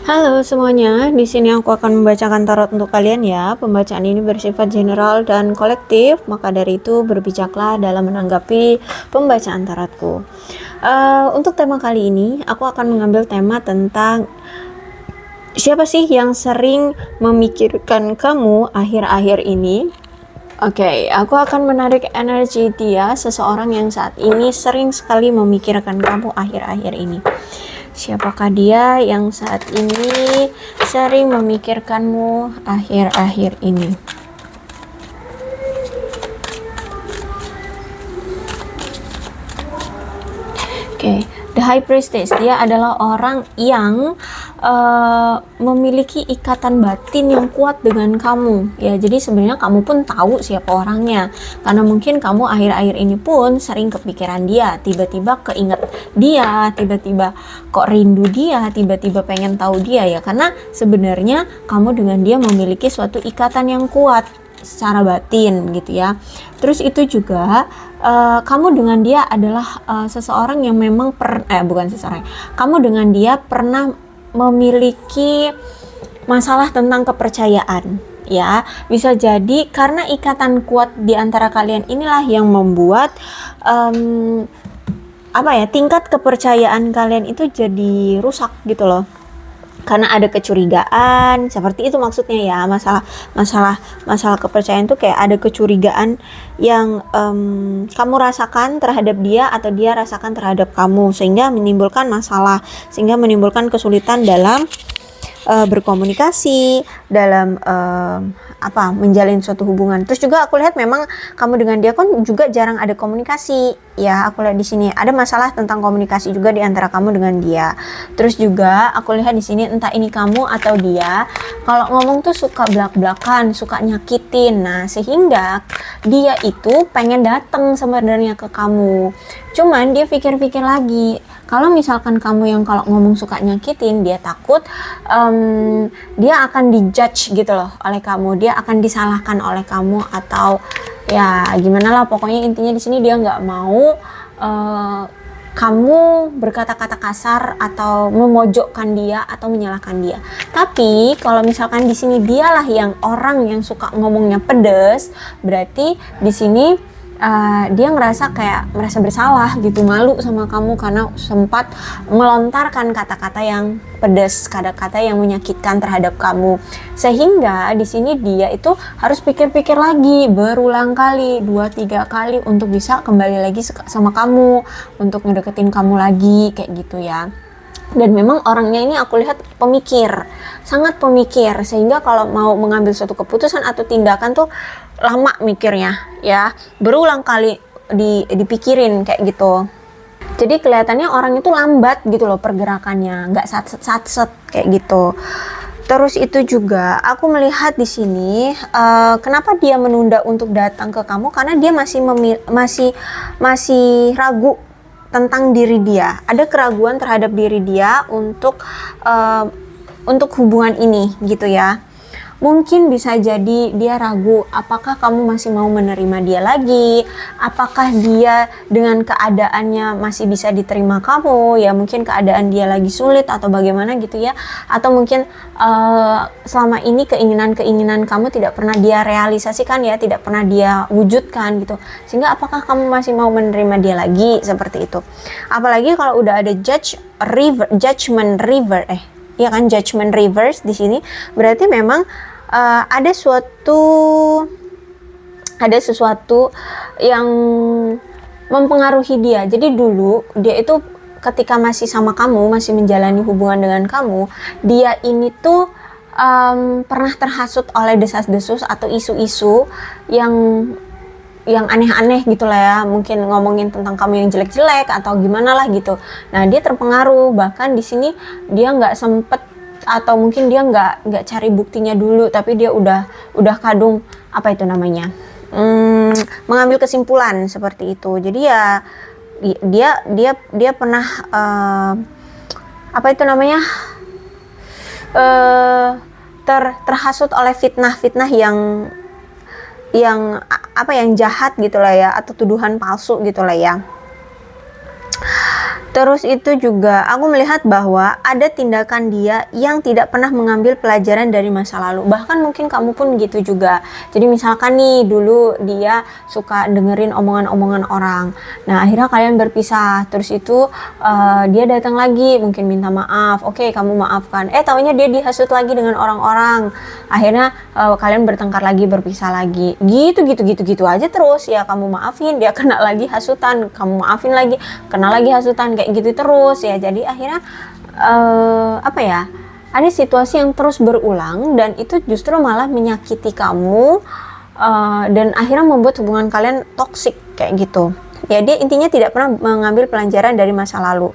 Halo semuanya, di sini aku akan membacakan tarot untuk kalian ya. Pembacaan ini bersifat general dan kolektif, maka dari itu berbijaklah dalam menanggapi pembacaan tarotku. Untuk tema kali ini, aku akan mengambil tema tentang siapa sih yang sering memikirkan kamu akhir-akhir ini. Oke, aku akan menarik energi dia, seseorang yang saat ini sering sekali memikirkan kamu akhir-akhir ini. Siapakah dia yang saat ini sering memikirkanmu akhir-akhir ini? Oke, The High Priestess, dia adalah orang yang memiliki ikatan batin yang kuat dengan kamu ya. Jadi sebenarnya kamu pun tahu siapa orangnya, karena mungkin kamu akhir-akhir ini pun sering kepikiran dia, tiba-tiba keinget dia, tiba-tiba kok rindu dia, tiba-tiba pengen tahu dia ya, karena sebenarnya kamu dengan dia memiliki suatu ikatan yang kuat secara batin gitu ya. Terus itu juga kamu dengan dia adalah seseorang yang memang kamu dengan dia pernah memiliki masalah tentang kepercayaan ya. Bisa jadi karena ikatan kuat di antara kalian inilah yang membuat tingkat kepercayaan kalian itu jadi rusak gitu loh, karena ada kecurigaan. Seperti itu maksudnya ya. Masalah kepercayaan tuh kayak ada kecurigaan yang kamu rasakan terhadap dia atau dia rasakan terhadap kamu, sehingga menimbulkan masalah, sehingga menimbulkan kesulitan dalam berkomunikasi, dalam menjalin suatu hubungan. Terus juga aku lihat memang kamu dengan dia kan juga jarang ada komunikasi ya. Aku lihat di sini ada masalah tentang komunikasi juga di antara kamu dengan dia. Terus juga aku lihat di sini entah ini kamu atau dia, kalau ngomong tuh suka belak-belakan, suka nyakitin. Nah, sehingga dia itu pengen datang sebenarnya ke kamu. Cuman dia pikir-pikir lagi. Kalau misalkan kamu yang kalau ngomong suka nyakitin, dia takut dia akan dijudge gitu loh oleh kamu, dia akan disalahkan oleh kamu, atau ya gimana lah pokoknya. Intinya di sini dia nggak mau kamu berkata-kata kasar atau memojokkan dia atau menyalahkan dia. Tapi kalau misalkan di sini dialah yang orang yang suka ngomongnya pedes, berarti di sini dia merasa bersalah gitu, malu sama kamu karena sempat melontarkan kata-kata yang pedas, kata-kata yang menyakitkan terhadap kamu. Sehingga di sini dia itu harus pikir-pikir lagi berulang kali, 2-3 kali untuk bisa kembali lagi sama kamu, untuk ngedeketin kamu lagi kayak gitu ya. Dan memang orangnya ini aku lihat pemikir, sangat pemikir, sehingga kalau mau mengambil suatu keputusan atau tindakan tuh lama mikirnya ya, berulang kali dipikirin kayak gitu. Jadi kelihatannya orang itu lambat gitu loh pergerakannya, nggak satset kayak gitu. Terus itu juga aku melihat di sini kenapa dia menunda untuk datang ke kamu, karena dia masih ragu tentang diri dia. Ada keraguan terhadap diri dia untuk hubungan ini gitu ya. Mungkin bisa jadi dia ragu, apakah kamu masih mau menerima dia lagi, apakah dia dengan keadaannya masih bisa diterima kamu ya, mungkin keadaan dia lagi sulit atau bagaimana gitu ya, atau mungkin selama ini keinginan kamu tidak pernah dia realisasikan ya, tidak pernah dia wujudkan gitu, sehingga apakah kamu masih mau menerima dia lagi, seperti itu. Apalagi kalau udah ada judgment reverse di sini, berarti memang ada sesuatu yang mempengaruhi dia. Jadi dulu dia itu ketika masih sama kamu, masih menjalani hubungan dengan kamu, dia ini tuh pernah terhasut oleh desas-desus atau isu-isu yang aneh-aneh gitu lah ya, mungkin ngomongin tentang kamu yang jelek-jelek atau gimana lah gitu. Nah, dia terpengaruh, bahkan di sini dia nggak sempet, atau mungkin dia nggak cari buktinya dulu, tapi dia udah kadung mengambil kesimpulan seperti itu. Jadi ya dia pernah terhasut oleh fitnah yang jahat gitu lah ya, atau tuduhan palsu gitu lah ya. Terus itu juga aku melihat bahwa ada tindakan dia yang tidak pernah mengambil pelajaran dari masa lalu. Bahkan mungkin kamu pun gitu juga. Jadi misalkan nih dulu dia suka dengerin omongan-omongan orang. Nah akhirnya kalian berpisah. Terus itu dia datang lagi mungkin minta maaf. Oke, kamu maafkan. Taunya dia dihasut lagi dengan orang-orang. Akhirnya kalian bertengkar lagi, berpisah lagi. Gitu aja terus. Ya kamu maafin, dia kena lagi hasutan. Kamu maafin lagi, kena lagi hasutan, kayak gitu terus ya. Jadi akhirnya apa ya, ada situasi yang terus berulang dan itu justru malah menyakiti kamu dan akhirnya membuat hubungan kalian toksik kayak gitu ya. Dia intinya tidak pernah mengambil pelajaran dari masa lalu.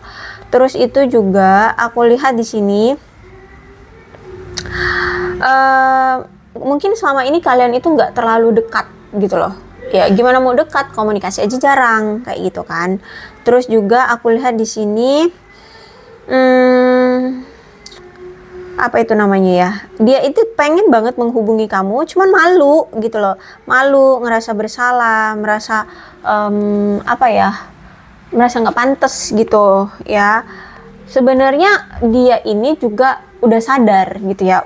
Terus itu juga aku lihat di sini mungkin selama ini kalian itu nggak terlalu dekat gitu loh. Ya gimana mau dekat, komunikasi aja jarang kayak gitu kan. Terus juga aku lihat di sini apa itu namanya ya, dia itu pengen banget menghubungi kamu, cuman malu gitu loh, malu, ngerasa bersalah, merasa apa ya, merasa nggak pantas gitu ya. Sebenarnya dia ini juga udah sadar gitu ya,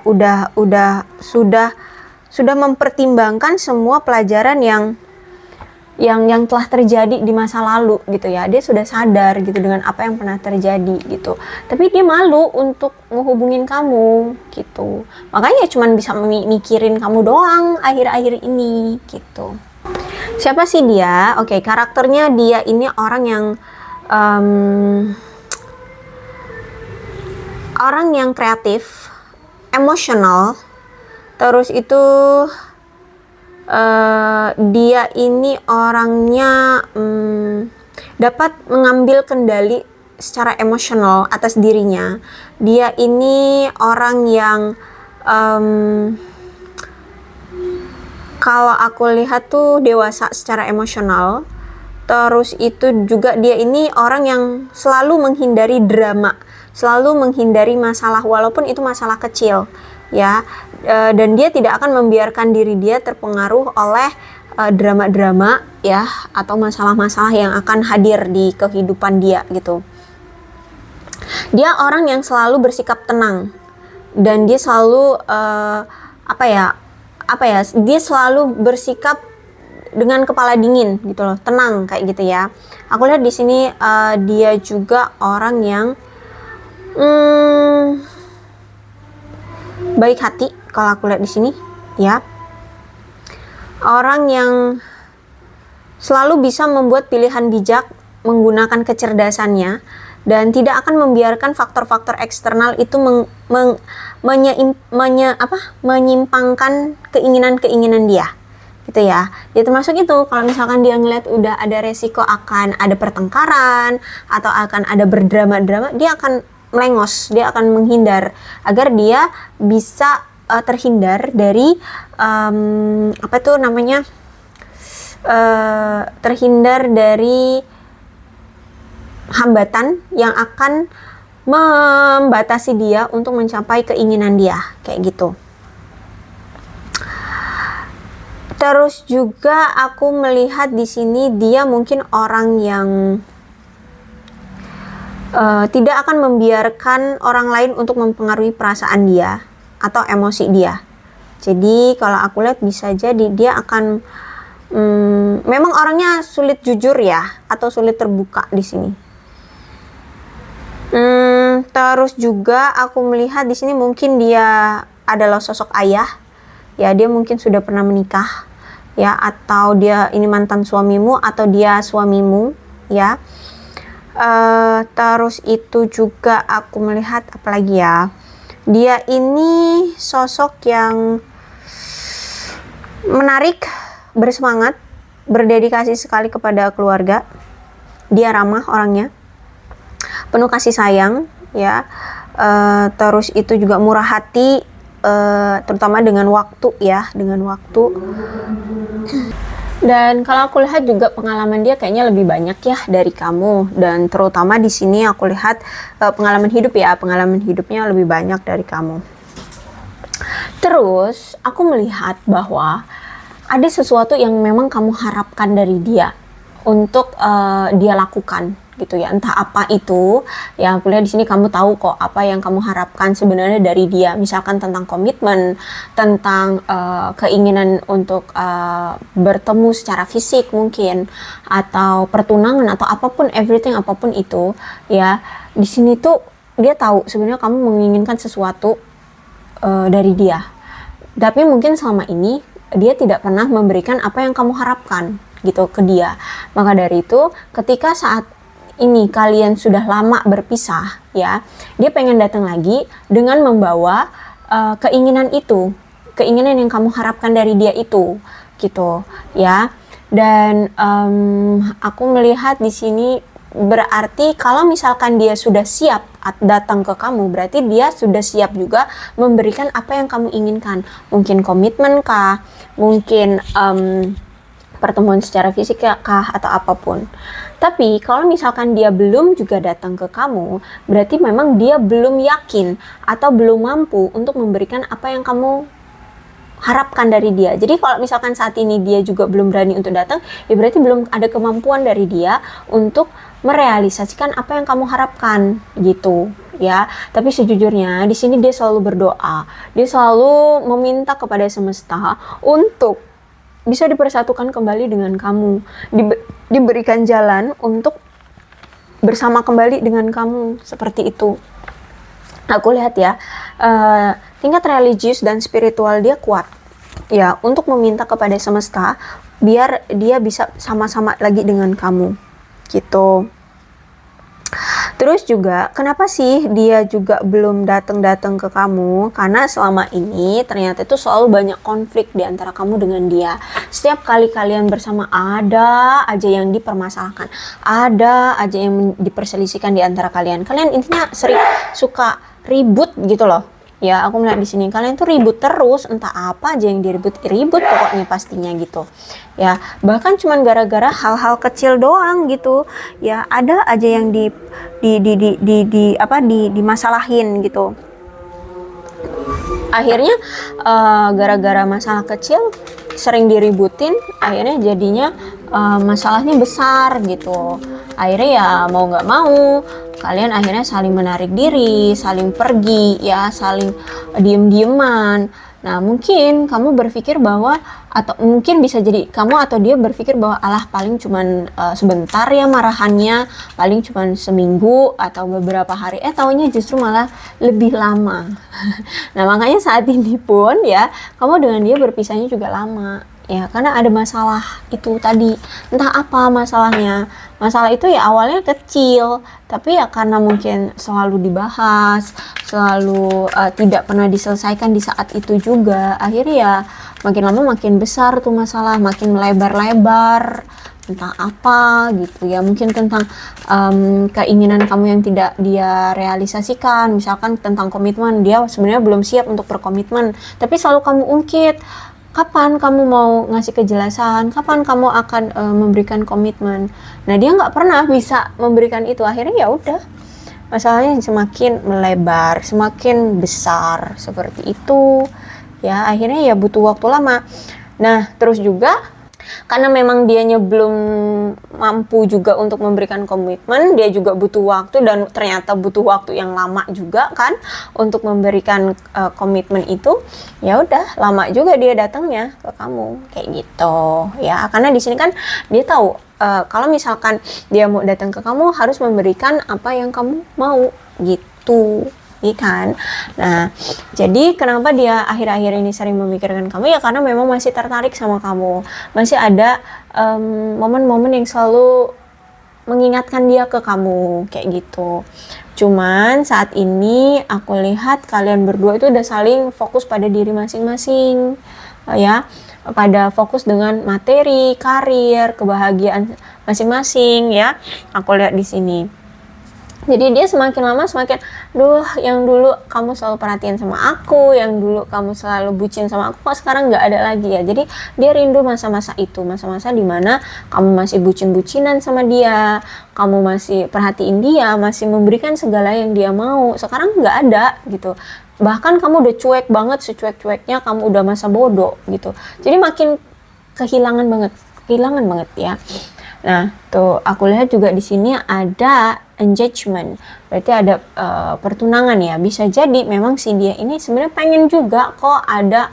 sudah mempertimbangkan semua pelajaran yang telah terjadi di masa lalu gitu ya. Dia sudah sadar gitu dengan apa yang pernah terjadi gitu. Tapi dia malu untuk menghubungin kamu gitu. Makanya cuman bisa mikirin kamu doang akhir-akhir ini gitu. Siapa sih dia? Oke, karakternya dia ini orang yang kreatif, emosional. Terus itu dia ini orangnya dapat mengambil kendali secara emosional atas dirinya. Dia ini orang yang kalau aku lihat tuh dewasa secara emosional. Terus itu juga dia ini orang yang selalu menghindari drama, selalu menghindari masalah walaupun itu masalah kecil ya. Dan dia tidak akan membiarkan diri dia terpengaruh oleh drama-drama ya, atau masalah-masalah yang akan hadir di kehidupan dia gitu. Dia orang yang selalu bersikap tenang dan dia selalu dia selalu bersikap dengan kepala dingin gitu loh, tenang kayak gitu ya. Aku lihat di sini dia juga orang yang baik hati kalau aku lihat di sini ya. Orang yang selalu bisa membuat pilihan bijak menggunakan kecerdasannya dan tidak akan membiarkan faktor-faktor eksternal itu menyimpangkan keinginan-keinginan dia gitu ya. Dia termasuk itu, kalau misalkan dia ngeliat udah ada resiko akan ada pertengkaran atau akan ada berdrama-drama, dia akan melengos, dia akan menghindar agar dia bisa terhindar dari terhindar dari hambatan yang akan membatasi dia untuk mencapai keinginan dia kayak gitu. Terus juga aku melihat di sini dia mungkin orang yang tidak akan membiarkan orang lain untuk mempengaruhi perasaan dia atau emosi dia. Jadi kalau aku lihat bisa jadi dia akan memang orangnya sulit jujur ya, atau sulit terbuka di sini. Terus juga aku melihat di sini mungkin dia adalah sosok ayah. Ya, dia mungkin sudah pernah menikah ya, atau dia ini mantan suamimu atau dia suamimu ya. Terus itu juga aku melihat apalagi ya, dia ini sosok yang menarik, bersemangat, berdedikasi sekali kepada keluarga. Dia ramah orangnya, penuh kasih sayang ya. Terus itu juga murah hati, terutama dengan waktu ya, dengan waktu. Dan kalau aku lihat juga pengalaman dia kayaknya lebih banyak ya dari kamu, dan terutama di sini aku lihat pengalaman hidup ya, pengalaman hidupnya lebih banyak dari kamu. Terus aku melihat bahwa ada sesuatu yang memang kamu harapkan dari dia untuk dia lakukan gitu ya, entah apa itu ya. Aku lihat di sini kamu tahu kok apa yang kamu harapkan sebenarnya dari dia, misalkan tentang komitmen, tentang keinginan untuk bertemu secara fisik mungkin, atau pertunangan atau apapun, everything, apapun itu ya. Di sini tuh dia tahu sebenarnya kamu menginginkan sesuatu dari dia, tapi mungkin selama ini dia tidak pernah memberikan apa yang kamu harapkan gitu ke dia. Maka dari itu ketika saat ini kalian sudah lama berpisah ya, dia pengen datang lagi dengan membawa keinginan itu, keinginan yang kamu harapkan dari dia itu gitu ya. Dan aku melihat di sini berarti kalau misalkan dia sudah siap datang ke kamu, berarti dia sudah siap juga memberikan apa yang kamu inginkan. Mungkin komitmen kah, mungkin pertemuan secara fisik kah, atau apapun. Tapi kalau misalkan dia belum juga datang ke kamu, berarti memang dia belum yakin atau belum mampu untuk memberikan apa yang kamu harapkan dari dia. Jadi kalau misalkan saat ini dia juga belum berani untuk datang, ya berarti belum ada kemampuan dari dia untuk merealisasikan apa yang kamu harapkan gitu ya. Tapi sejujurnya di sini dia selalu berdoa, dia selalu meminta kepada semesta untuk bisa dipersatukan kembali dengan kamu, diberikan jalan untuk bersama kembali dengan kamu, seperti itu. Aku lihat ya, tingkat religius dan spiritual dia kuat ya, untuk meminta kepada semesta biar dia bisa sama-sama lagi dengan kamu gitu. Terus juga kenapa sih dia juga belum datang ke kamu? Karena selama ini ternyata itu selalu banyak konflik di antara kamu dengan dia. Setiap kali kalian bersama ada aja yang dipermasalahkan, ada aja yang diperselisihkan di antara kalian. Kalian intinya sering suka ribut gitu loh. Ya, aku melihat di sini kalian tuh ribut terus, entah apa aja yang ribut pokoknya pastinya gitu. Ya, bahkan cuman gara-gara hal-hal kecil doang gitu. Ya, ada aja yang dimasalahin gitu. Akhirnya gara-gara masalah kecil sering diributin, akhirnya jadinya masalahnya besar gitu. Akhirnya ya mau nggak mau kalian akhirnya saling menarik diri, saling pergi ya, saling diem-dieman. Nah, mungkin kamu berpikir bahwa, atau mungkin bisa jadi kamu atau dia berpikir bahwa alah paling cuman sebentar ya marahannya, paling cuman seminggu atau beberapa hari, taunya justru malah lebih lama. Nah, makanya saat ini pun ya kamu dengan dia berpisahnya juga lama ya, karena ada masalah itu tadi. Entah apa masalahnya. Masalah itu ya awalnya kecil, tapi ya karena mungkin selalu dibahas, selalu tidak pernah diselesaikan di saat itu juga, akhirnya ya makin lama makin besar tuh masalah, makin melebar-lebar, entah apa gitu ya. Mungkin tentang keinginan kamu yang tidak dia realisasikan, misalkan tentang komitmen, dia sebenarnya belum siap untuk berkomitmen, tapi selalu kamu ungkit, kapan kamu mau ngasih kejelasan, kapan kamu akan memberikan komitmen. Nah, dia nggak pernah bisa memberikan itu. Akhirnya ya udah, masalahnya semakin melebar, semakin besar seperti itu ya. Akhirnya ya butuh waktu lama. Nah, terus juga karena memang dianya belum mampu juga untuk memberikan komitmen, dia juga butuh waktu, dan ternyata butuh waktu yang lama juga kan untuk memberikan komitmen itu. Ya udah, lama juga dia datangnya ke kamu kayak gitu ya. Karena di sini kan dia tahu kalau misalkan dia mau datang ke kamu harus memberikan apa yang kamu mau gitu. Iya kan? Nah, jadi kenapa dia akhir-akhir ini sering memikirkan kamu ya karena memang masih tertarik sama kamu. Masih ada momen-momen yang selalu mengingatkan dia ke kamu kayak gitu. Cuman saat ini aku lihat kalian berdua itu udah saling fokus pada diri masing-masing ya, pada fokus dengan materi, karir, kebahagiaan masing-masing ya. Aku lihat di sini. Jadi dia semakin lama semakin, yang dulu kamu selalu perhatian sama aku, yang dulu kamu selalu bucin sama aku, kok sekarang nggak ada lagi ya. Jadi dia rindu masa-masa itu, masa-masa dimana kamu masih bucin-bucinan sama dia, kamu masih perhatiin dia, masih memberikan segala yang dia mau. Sekarang nggak ada gitu. Bahkan kamu udah cuek banget, secuek-cueknya kamu udah masa bodoh gitu. Jadi makin kehilangan banget ya. Nah, tuh aku lihat juga di sini ada engagement, berarti ada pertunangan ya. Bisa jadi memang si dia ini sebenarnya pengen juga kok ada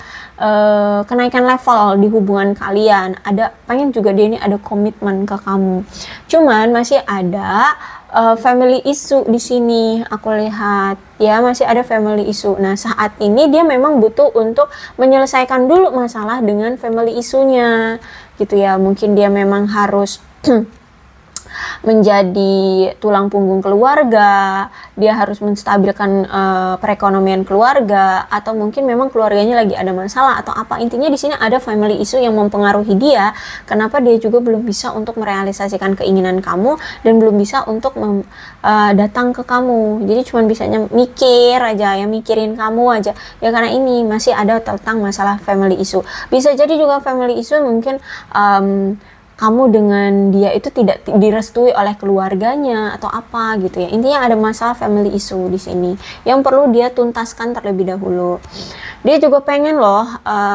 kenaikan level di hubungan kalian. Ada pengen juga dia ini ada komitmen ke kamu. Cuman masih ada family issue di sini. Aku lihat ya masih ada family issue. Nah, saat ini dia memang butuh untuk menyelesaikan dulu masalah dengan family issue-nya gitu ya. Mungkin dia memang harus menjadi tulang punggung keluarga, dia harus menstabilkan perekonomian keluarga, atau mungkin memang keluarganya lagi ada masalah atau apa. Intinya di sini ada family issue yang mempengaruhi dia. Kenapa dia juga belum bisa untuk merealisasikan keinginan kamu dan belum bisa untuk datang ke kamu. Jadi cuma bisanya mikir aja ya, mikirin kamu aja. Ya karena ini masih ada tentang masalah family issue. Bisa jadi juga family issue mungkin kamu dengan dia itu tidak direstui oleh keluarganya atau apa gitu ya. Intinya ada masalah family issue di sini yang perlu dia tuntaskan terlebih dahulu. Dia juga pengen loh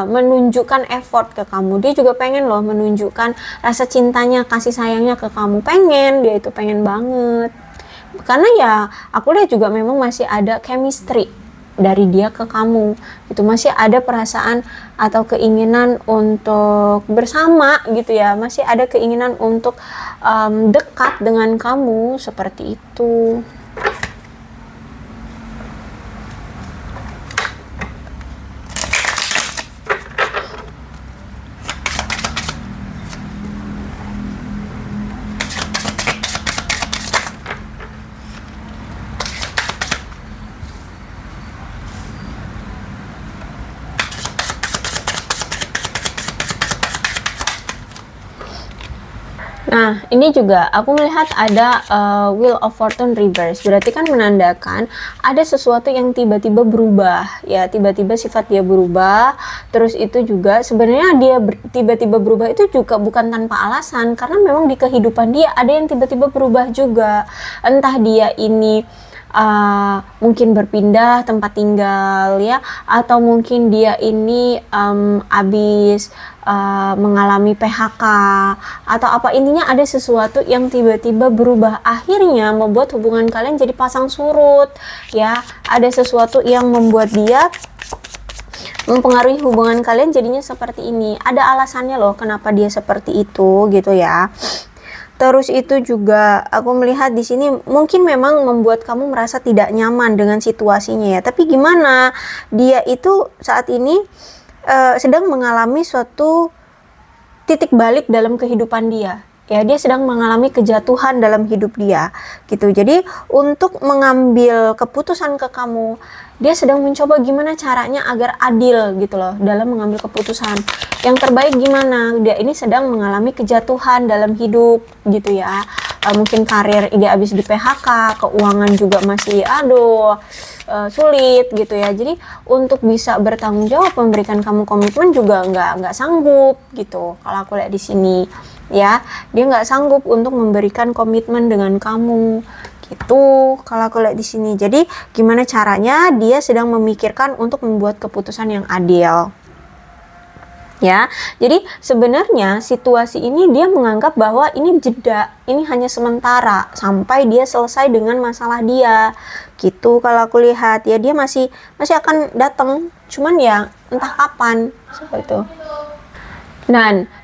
menunjukkan effort ke kamu. Dia juga pengen loh menunjukkan rasa cintanya, kasih sayangnya ke kamu. Dia itu pengen banget. Karena ya aku lihat juga memang masih ada chemistry dari dia ke kamu, itu masih ada perasaan atau keinginan untuk bersama gitu ya, masih ada keinginan untuk dekat dengan kamu seperti itu. Nah, ini juga aku melihat ada Wheel of Fortune reverse. Berarti kan menandakan ada sesuatu yang tiba-tiba berubah. Ya, tiba-tiba sifat dia berubah. Terus itu juga sebenarnya dia tiba-tiba berubah itu juga bukan tanpa alasan. Karena memang di kehidupan dia ada yang tiba-tiba berubah juga. Entah dia ini mungkin berpindah tempat tinggal ya, atau mungkin dia ini habis mengalami PHK atau apa. Intinya ada sesuatu yang tiba-tiba berubah, akhirnya membuat hubungan kalian jadi pasang surut ya. Ada sesuatu yang membuat dia mempengaruhi hubungan kalian jadinya seperti ini. Ada alasannya loh kenapa dia seperti itu gitu ya. Terus itu juga aku melihat di sini mungkin memang membuat kamu merasa tidak nyaman dengan situasinya ya. Tapi gimana? Dia itu saat ini sedang mengalami suatu titik balik dalam kehidupan dia. Ya, dia sedang mengalami kejatuhan dalam hidup dia gitu. Jadi untuk mengambil keputusan ke kamu, dia sedang mencoba gimana caranya agar adil gitu loh dalam mengambil keputusan. Yang terbaik gimana? Dia ini sedang mengalami kejatuhan dalam hidup gitu ya. Mungkin karir dia habis di PHK, keuangan juga masih sulit gitu ya. Jadi untuk bisa bertanggung jawab memberikan kamu komitmen juga nggak sanggup gitu. Kalau aku lihat di sini ya, dia nggak sanggup untuk memberikan komitmen dengan kamu gitu. Kalau aku lihat di sini, jadi gimana caranya dia sedang memikirkan untuk membuat keputusan yang adil. Ya, jadi sebenarnya situasi ini dia menganggap bahwa ini jeda, ini hanya sementara sampai dia selesai dengan masalah dia. Gitu kalau aku lihat ya, dia masih akan datang, cuman ya entah kapan seperti itu.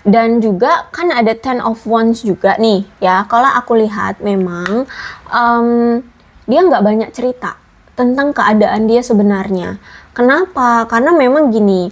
Dan juga kan ada Ten of Wands juga nih ya. Kalau aku lihat memang dia nggak banyak cerita tentang keadaan dia sebenarnya. Kenapa? Karena memang gini,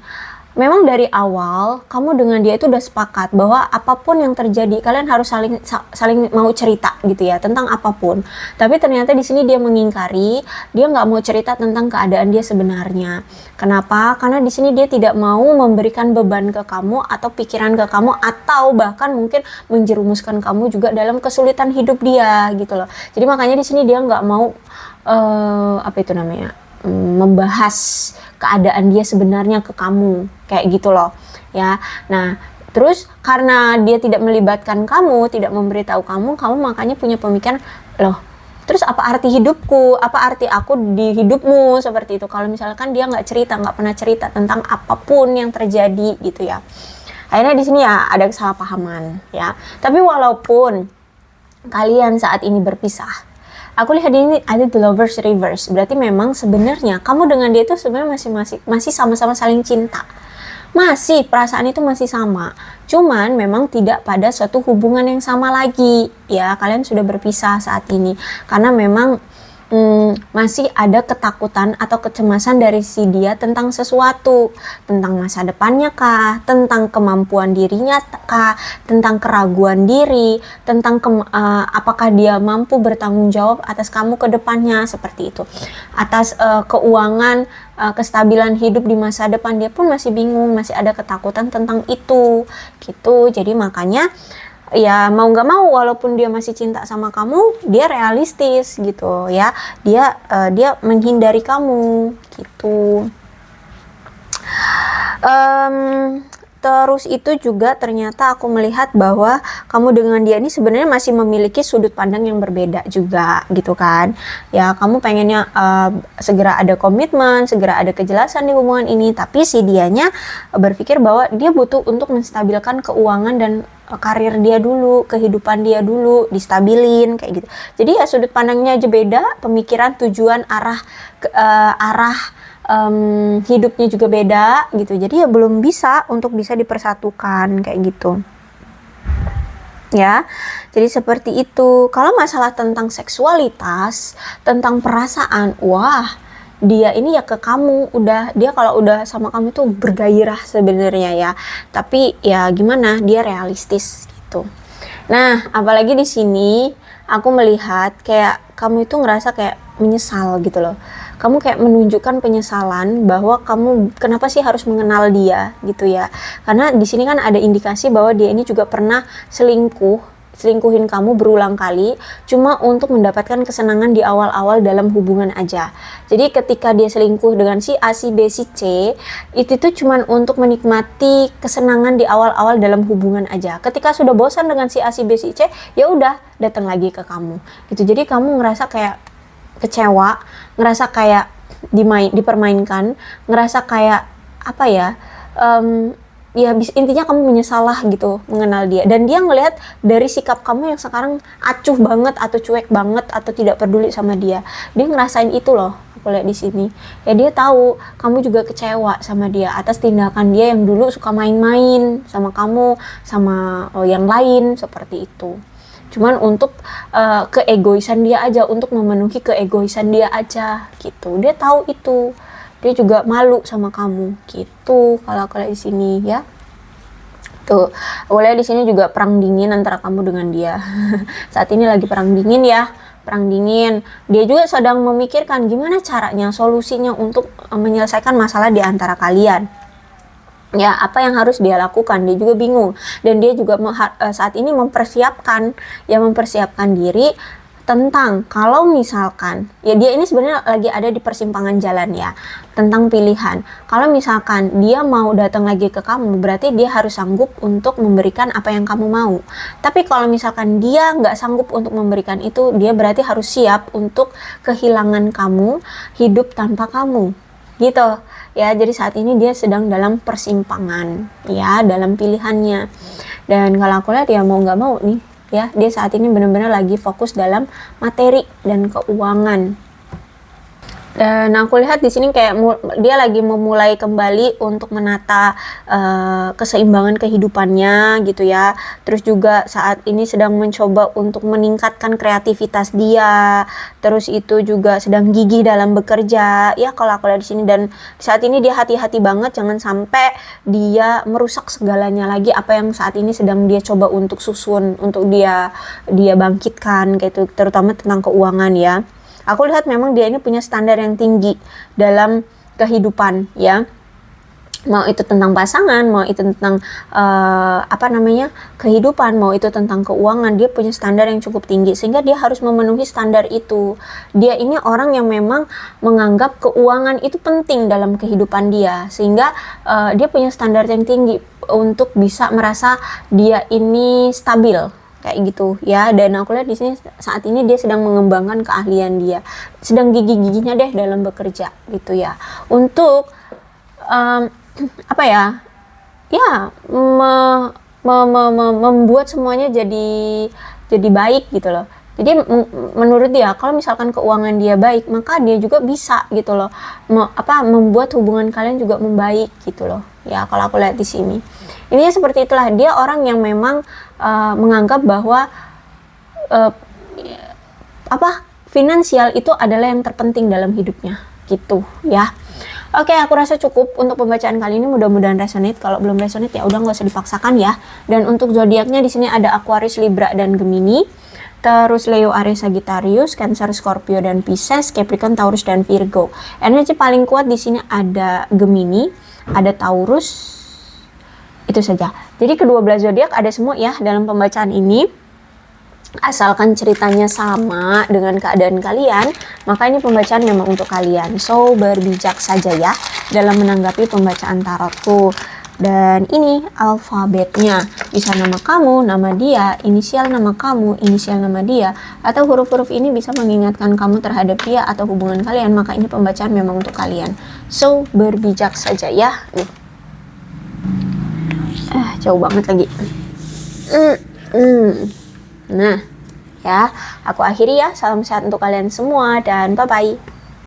memang dari awal kamu dengan dia itu udah sepakat bahwa apapun yang terjadi kalian harus saling mau cerita gitu ya tentang apapun. Tapi ternyata di sini dia mengingkari, dia nggak mau cerita tentang keadaan dia sebenarnya. Kenapa? Karena di sini dia tidak mau memberikan beban ke kamu atau pikiran ke kamu, atau bahkan mungkin menjerumuskan kamu juga dalam kesulitan hidup dia gitu loh. Jadi makanya di sini dia nggak mau membahas keadaan dia sebenarnya ke kamu kayak gitu loh ya. Nah terus karena dia tidak melibatkan kamu, tidak memberitahu kamu makanya punya pemikiran, loh terus apa arti hidupku, apa arti aku di hidupmu, seperti itu. Kalau misalkan dia nggak pernah cerita tentang apapun yang terjadi gitu ya. Akhirnya di sini ya ada kesalahpahaman ya. Tapi walaupun kalian saat ini berpisah, aku lihat ini ada the lovers reverse. Berarti memang sebenarnya kamu dengan dia itu sebenarnya masih sama-sama saling cinta. Masih, perasaan itu masih sama. Cuman memang tidak pada suatu hubungan yang sama lagi. Ya, kalian sudah berpisah saat ini. Karena memang masih ada ketakutan atau kecemasan dari si dia tentang sesuatu, tentang masa depannya kah, tentang kemampuan dirinya kah, tentang keraguan diri, tentang apakah dia mampu bertanggung jawab atas kamu ke depannya, seperti itu. Atas keuangan, kestabilan hidup di masa depan, dia pun masih bingung, masih ada ketakutan tentang itu gitu. Jadi makanya ya mau nggak mau, walaupun dia masih cinta sama kamu, dia realistis gitu ya, dia menghindari kamu gitu. Terus itu juga ternyata aku melihat bahwa kamu dengan dia ini sebenarnya masih memiliki sudut pandang yang berbeda juga gitu kan. Ya kamu pengennya segera ada komitmen, segera ada kejelasan di hubungan ini, tapi si dianya berpikir bahwa dia butuh untuk menstabilkan keuangan dan karir dia dulu, kehidupan dia dulu distabilin kayak gitu. Jadi ya sudut pandangnya aja beda, pemikiran, tujuan, arah hidupnya juga beda gitu. Jadi ya belum bisa untuk bisa dipersatukan kayak gitu ya. Jadi seperti itu. Kalau masalah tentang seksualitas, tentang perasaan, wah dia ini ya ke kamu, dia kalau udah sama kamu tuh bergairah sebenarnya ya, tapi ya gimana, dia realistis gitu. Nah apalagi di sini aku melihat kayak kamu itu ngerasa kayak menyesal gitu loh. Kamu kayak menunjukkan penyesalan bahwa kamu kenapa sih harus mengenal dia gitu ya. Karena di sini kan ada indikasi bahwa dia ini juga pernah selingkuhin kamu berulang kali cuma untuk mendapatkan kesenangan di awal-awal dalam hubungan aja. Jadi ketika dia selingkuh dengan si A, si B, si C, itu tuh cuma untuk menikmati kesenangan di awal-awal dalam hubungan aja. Ketika sudah bosan dengan si A, si B, si C, ya udah datang lagi ke kamu. Gitu. Jadi kamu ngerasa kayak kecewa, ngerasa kayak dipermainkan, ngerasa kayak apa ya? Ya intinya kamu menyesal lah gitu mengenal dia, dan dia ngelihat dari sikap kamu yang sekarang acuh banget atau cuek banget atau tidak peduli sama dia ngerasain itu loh. Aku lihat di sini ya, dia tahu kamu juga kecewa sama dia atas tindakan dia yang dulu suka main-main sama kamu, sama yang lain seperti itu. Cuman untuk keegoisan dia aja, untuk memenuhi keegoisan dia aja gitu. Dia tahu itu. Dia juga malu sama kamu gitu. Kalau aku lihat di sini ya. Tuh, aku lihat di sini juga perang dingin antara kamu dengan dia. Saat ini lagi perang dingin ya. Perang dingin. Dia juga sedang memikirkan gimana caranya, solusinya untuk menyelesaikan masalah di antara kalian. Ya, apa yang harus dia lakukan, dia juga bingung. Dan dia juga saat ini mempersiapkan diri tentang kalau misalkan ya dia ini sebenarnya lagi ada di persimpangan jalan ya, tentang pilihan. Kalau misalkan dia mau datang lagi ke kamu, berarti dia harus sanggup untuk memberikan apa yang kamu mau. Tapi kalau misalkan dia nggak sanggup untuk memberikan itu, dia berarti harus siap untuk kehilangan kamu, hidup tanpa kamu gitu ya. Jadi saat ini dia sedang dalam persimpangan ya, dalam pilihannya. Dan kalau aku lihat ya mau nggak mau nih ya, dia saat ini benar-benar lagi fokus dalam materi dan keuangan. Dan aku lihat di sini kayak dia lagi memulai kembali untuk menata keseimbangan kehidupannya gitu ya. Terus juga saat ini sedang mencoba untuk meningkatkan kreativitas dia. Terus itu juga sedang gigih dalam bekerja ya kalau aku lihat di sini. Dan saat ini dia hati-hati banget, jangan sampai dia merusak segalanya lagi apa yang saat ini sedang dia coba untuk susun, untuk dia bangkitkan kayak itu, terutama tentang keuangan ya. Aku lihat memang dia ini punya standar yang tinggi dalam kehidupan ya. Mau itu tentang pasangan, mau itu tentang kehidupan, mau itu tentang keuangan, dia punya standar yang cukup tinggi sehingga dia harus memenuhi standar itu. Dia ini orang yang memang menganggap keuangan itu penting dalam kehidupan dia, sehingga dia punya standar yang tinggi untuk bisa merasa dia ini stabil kayak gitu ya. Dan aku lihat di sini saat ini dia sedang mengembangkan keahlian dia, sedang gigih-gigihnya deh dalam bekerja gitu ya, untuk ya membuat semuanya jadi baik gitu loh. Jadi menurut dia kalau misalkan keuangan dia baik, maka dia juga bisa gitu loh membuat hubungan kalian juga membaik gitu loh. Ya kalau aku lihat di sini ininya seperti itulah, dia orang yang memang menganggap bahwa finansial itu adalah yang terpenting dalam hidupnya gitu ya. Oke, aku rasa cukup untuk pembacaan kali ini, mudah-mudahan resonate. Kalau belum resonate ya udah nggak usah dipaksakan ya. Dan untuk zodiaknya di sini ada Aquarius, Libra dan Gemini. Terus Leo, Aries, Sagittarius, Cancer, Scorpio dan Pisces, Capricorn, Taurus dan Virgo. Energi paling kuat di sini ada Gemini, ada Taurus. Itu saja. Jadi kedua belas zodiak ada semua ya dalam pembacaan ini. Asalkan ceritanya sama dengan keadaan kalian, maka ini pembacaan memang untuk kalian. So, berbijak saja ya dalam menanggapi pembacaan tarotku. Dan ini alfabetnya. Bisa nama kamu, nama dia, inisial nama kamu, inisial nama dia, atau huruf-huruf ini bisa mengingatkan kamu terhadap dia atau hubungan kalian, maka ini pembacaan memang untuk kalian. So, berbijak saja ya. Nih. Jauh banget lagi. Nah, ya, aku akhiri ya. Salam sehat untuk kalian semua dan bye-bye.